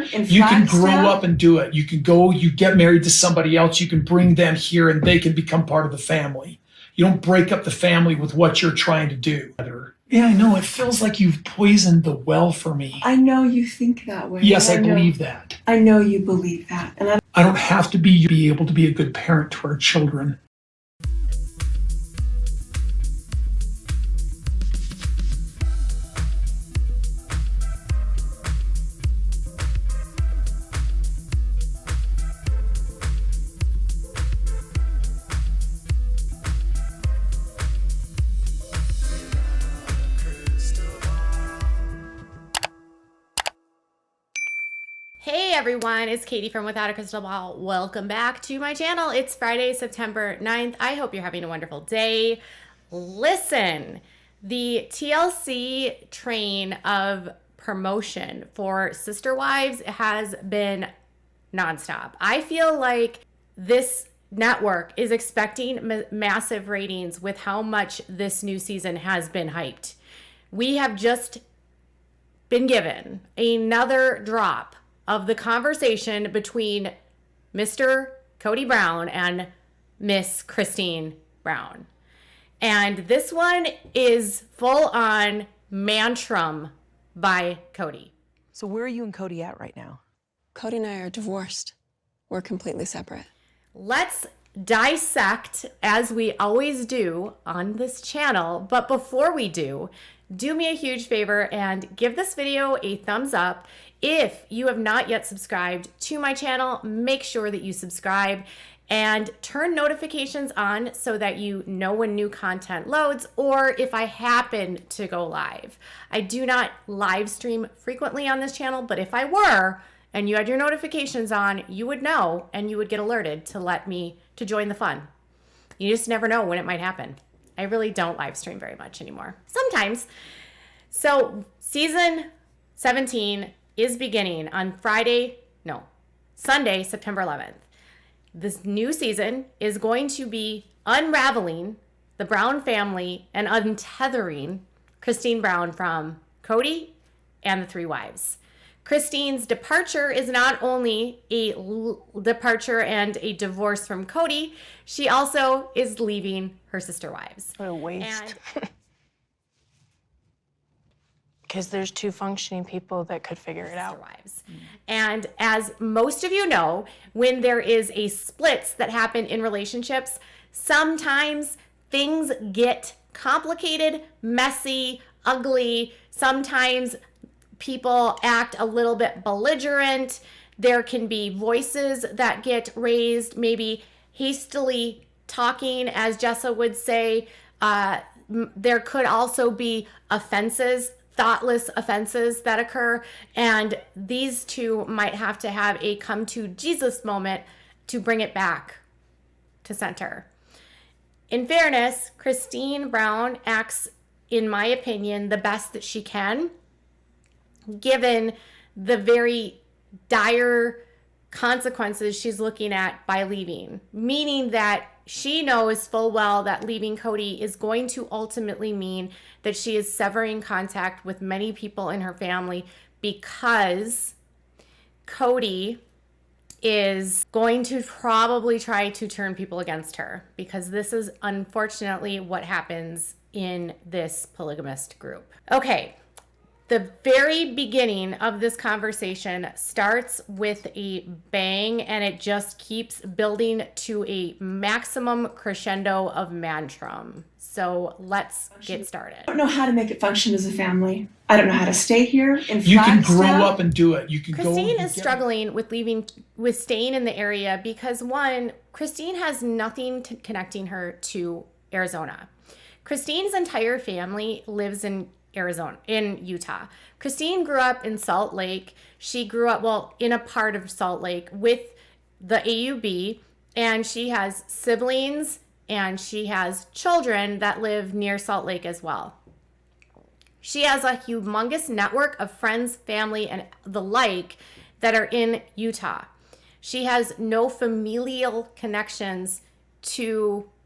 You can grow up and do it. You can go, you get married to somebody else, you can bring them here and they can become part of the family. You don't break up the family with what you're trying to do. Yeah, I know. It feels like you've poisoned the well for me. I know you think that way. Yes, I believe that. I know you believe that. And I don't have to be able to be a good parent to our children. Hey everyone, it's Katie from Without a Crystal Ball. Welcome back to my channel. It's Friday, September 9th. I hope you're having a wonderful day. Listen, the TLC train of promotion for Sister Wives has been nonstop. I feel like this network is expecting massive ratings with how much this new season has been hyped. We have just been given another drop of the conversation between Mr. Kody Brown and Miss Christine Brown. And this one is full on mantrum by Kody. So where are you and Kody at right now? Kody and I are divorced. We're completely separate. Let's dissect, as we always do on this channel. But before we do me a huge favor and give this video a thumbs up. If you have not yet subscribed to my channel, make sure that you subscribe and turn notifications on so that you know when new content loads or if I happen to go live. I do not live stream frequently on this channel, but if I were and you had your notifications on, you would know and you would get alerted to join the fun. You just never know when it might happen. I really don't live stream very much anymore. Sometimes. So season 17 is beginning on Sunday, September 11th. This new season is going to be unraveling the Brown family and untethering Christine Brown from Kody and the three wives. Christine's departure is not only a departure and a divorce from Kody, she also is leaving her sister wives. What a waste. Because there's two functioning people that could figure it out. Wives. And as most of you know, when there is a splits that happen in relationships, sometimes things get complicated, messy, ugly. Sometimes people act a little bit belligerent. There can be voices that get raised, maybe hastily talking, as Jessa would say. There could also be offenses, thoughtless offenses that occur, and these two might have to have a come to Jesus moment to bring it back to center. In fairness, Christine Brown acts, in my opinion, the best that she can, given the very dire consequences she's looking at by leaving, meaning that she knows full well that leaving Kody is going to ultimately mean that she is severing contact with many people in her family because Kody is going to probably try to turn people against her, because this is unfortunately what happens in this polygamist group. Okay. The very beginning of this conversation starts with a bang, and it just keeps building to a maximum crescendo of mantrum. So let's get started. I don't know how to make it function as a family. I don't know how to stay here in You can Flagstaff. grow up and do it. You can Christine go. is struggling with staying in the area because, one, Christine has nothing connecting her to Arizona. Christine's entire family lives in Utah. Christine grew up in Salt Lake. She grew up, in a part of Salt Lake with the AUB, and she has siblings and she has children that live near Salt Lake as well. She has a humongous network of friends, family, and the like that are in Utah. She has no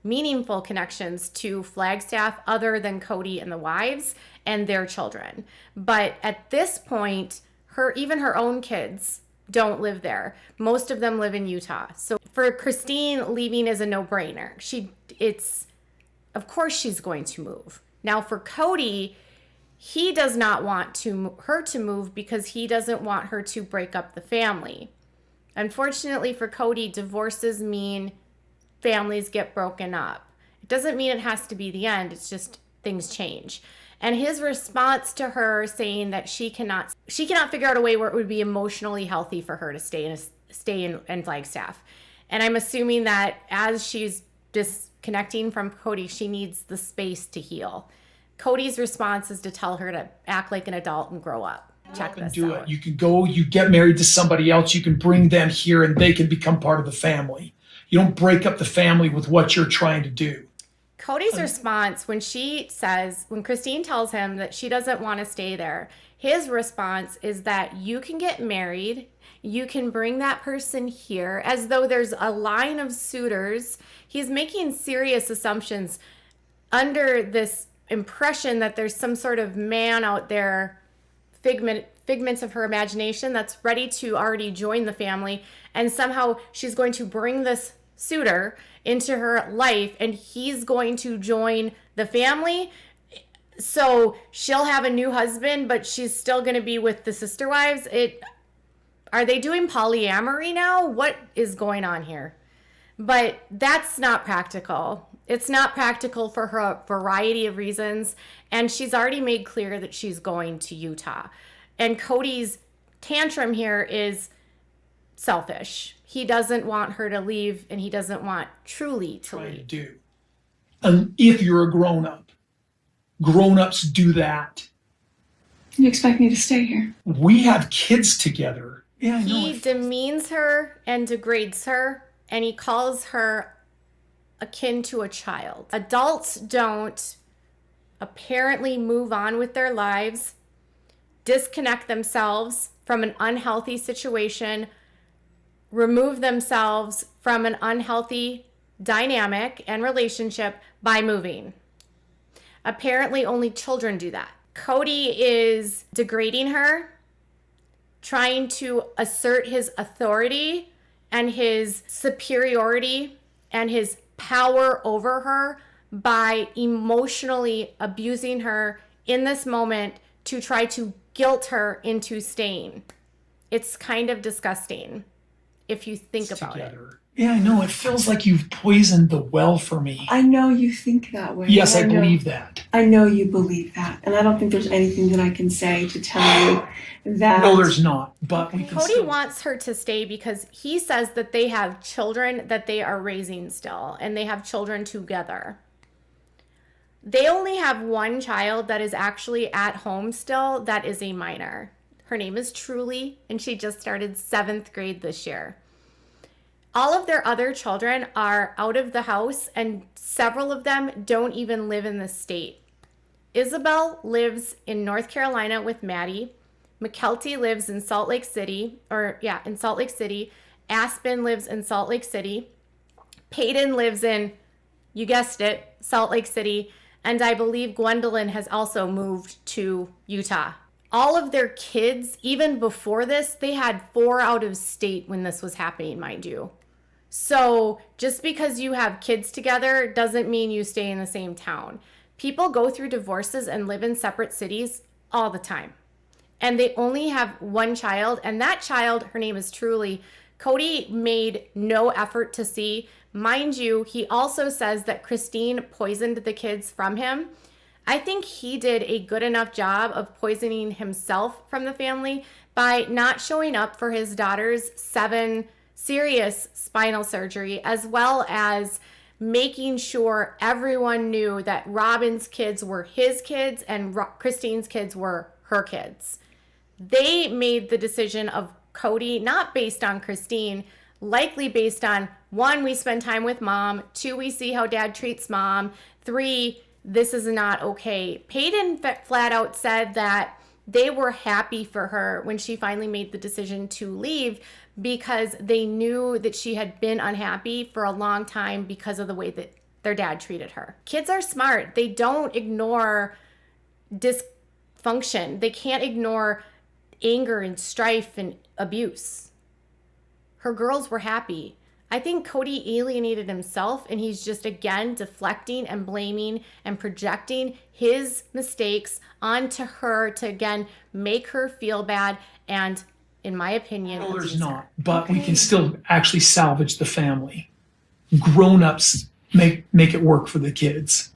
meaningful connections to Flagstaff other than Kody and the wives and their children. But at this point, even her own kids don't live there. Most of them live in Utah. So for Christine, leaving is a no-brainer. Of course she's going to move. Now for Kody, he does not want her to move because he doesn't want her to break up the family. Unfortunately for Kody, divorces mean families get broken up. It doesn't mean it has to be the end. It's just things change. And his response to her saying that she cannot figure out a way where it would be emotionally healthy for her to stay in Flagstaff. And I'm assuming that as she's disconnecting from Kody, she needs the space to heal. Cody's response is to tell her to act like an adult and grow up. Check this Do out. it. You can go, you get married to somebody else, you can bring them here and they can become part of the family. You don't break up the family with what you're trying to do. Cody's response when Christine tells him that she doesn't want to stay there, his response is that you can get married, you can bring that person here, as though there's a line of suitors. He's making serious assumptions under this impression that there's some sort of man out there, figments of her imagination, that's ready to already join the family, and somehow she's going to bring this suitor into her life and he's going to join the family, so she'll have a new husband but she's still going to be with the sister wives. Are they doing polyamory now? What is going on here? But that's not practical. It's not practical for her a variety of reasons, and she's already made clear that she's going to Utah. And Cody's tantrum here is selfish. He doesn't want her to leave, and he doesn't want truly to leave. Do. And if you're a grown-up, grown-ups do that. You expect me to stay here? We have kids together. Yeah, I know. He demeans her and degrades her, and he calls her akin to a child. Adults don't apparently move on with their lives, disconnect themselves from an unhealthy situation, remove themselves from an unhealthy dynamic and relationship by moving. Apparently only children do that. Kody is degrading her, trying to assert his authority and his superiority and his power over her by emotionally abusing her in this moment to try to guilt her into staying. It's kind of disgusting if you think about it. Yeah, I know. It feels like you've poisoned the well for me. I know you think that way. Yes, I believe that. I know you believe that. And I don't think there's anything that I can say to tell you that. No, there's not. But we can Kody wants her to stay because he says that they have children that they are raising still, and they have children together. They only have one child that is actually at home still that is a minor. Her name is Truly, and she just started 7th grade this year. All of their other children are out of the house, and several of them don't even live in the state. Isabel lives in North Carolina with Maddie. McKelty lives in Salt Lake City, in Salt Lake City. Aspen lives in Salt Lake City. Peyton lives in, you guessed it, Salt Lake City. And I believe Gwendolyn has also moved to Utah. All of their kids, even before this, they had 4 out of state when this was happening, mind you. So just because you have kids together doesn't mean you stay in the same town. People go through divorces and live in separate cities all the time. And they only have one child, and that child, her name is Truly, Kody made no effort to see. Mind you, he also says that Christine poisoned the kids from him. I think he did a good enough job of poisoning himself from the family by not showing up for his daughter's 7 serious spinal surgery, as well as making sure everyone knew that Robin's kids were his kids and Christine's kids were her kids. They made the decision of Kody not based on Christine, likely based on 1, we spend time with mom, 2, we see how dad treats mom, 3, this is not okay. Peyton flat out said that they were happy for her when she finally made the decision to leave because they knew that she had been unhappy for a long time because of the way that their dad treated her. Kids are smart. They don't ignore dysfunction. They can't ignore anger and strife and abuse. her girls were happy. I think Kody alienated himself, and he's just, again, deflecting and blaming and projecting his mistakes onto her to, again, make her feel bad. And in my opinion, No, there's abuse her. not. But we can still actually salvage the family. Grown-ups make it work for the kids.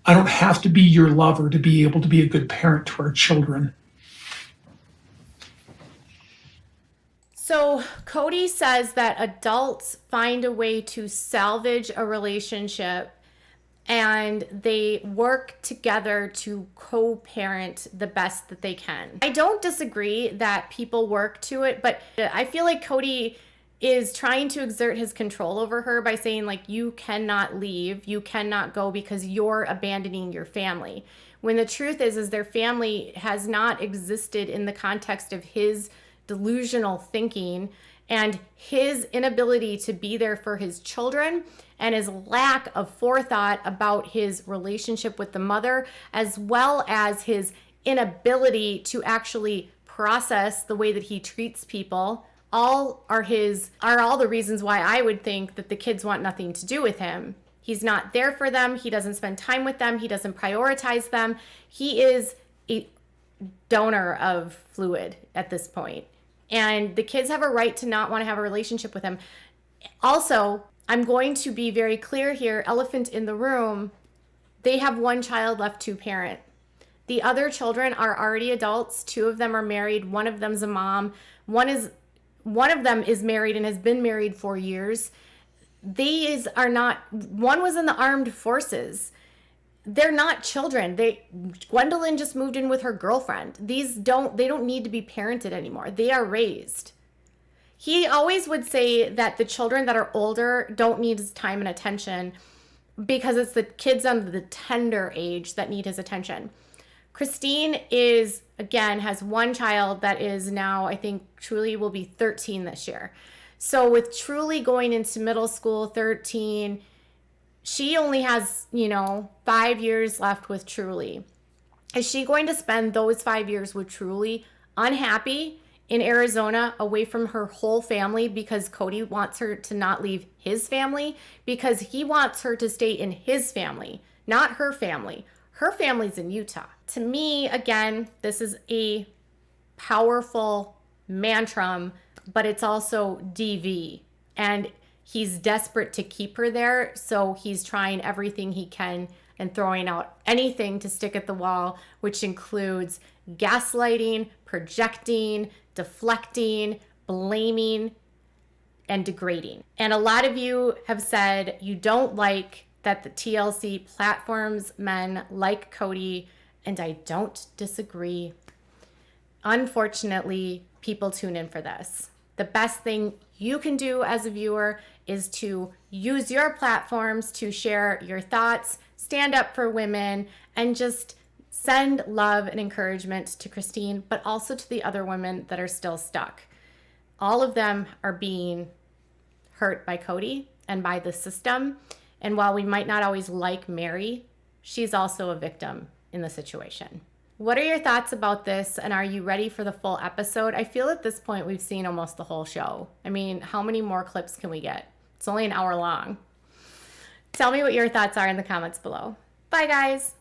I don't have to be your lover to be able to be a good parent to our children. So Kody says that adults find a way to salvage a relationship and they work together to co-parent the best that they can. I don't disagree that people work to it, but I feel like Kody is trying to exert his control over her by saying, like, you cannot leave, you cannot go because you're abandoning your family. When the truth is their family has not existed in the context of his delusional thinking and his inability to be there for his children and his lack of forethought about his relationship with the mother, as well as his inability to actually process the way that he treats people. All are all the reasons why I would think that the kids want nothing to do with him. He's not there for them. He doesn't spend time with them. He doesn't prioritize them. He is a donor of fluid at this point. And the kids have a right to not want to have a relationship with him. Also, I'm going to be very clear here, elephant in the room, they have one child left to parent. The other children are already adults. 2 of them are married. 1 of them's a mom. One of them is married and has been married for years. These are not, one was in the armed forces. They're not children. Gwendolyn just moved in with her girlfriend. They don't need to be parented anymore. They are raised. He always would say that the children that are older don't need his time and attention because it's the kids under the tender age that need his attention. Christine has 1 child that is now, I think, Truly will be 13 this year. So with Truly going into middle school, 13, she only has, 5 years left with Truly. Is she going to spend those 5 years with Truly unhappy in Arizona, away from her whole family because Kody wants her to not leave his family? Because he wants her to stay in his family, not her family. Her family's in Utah. To me, again, this is a powerful mantram, but it's also DV. And he's desperate to keep her there, so he's trying everything he can and throwing out anything to stick at the wall, which includes gaslighting, projecting, deflecting, blaming, and degrading. And a lot of you have said you don't like that the TLC platforms men like Kody, and I don't disagree. Unfortunately, people tune in for this. The best thing you can do as a viewer is to use your platforms to share your thoughts, stand up for women, and just send love and encouragement to Christine, but also to the other women that are still stuck. All of them are being hurt by Kody and by the system. And while we might not always like Mary, she's also a victim in the situation. What are your thoughts about this, and are you ready for the full episode? I feel at this point we've seen almost the whole show. I mean, how many more clips can we get? It's only an hour long. Tell me what your thoughts are in the comments below. Bye, guys.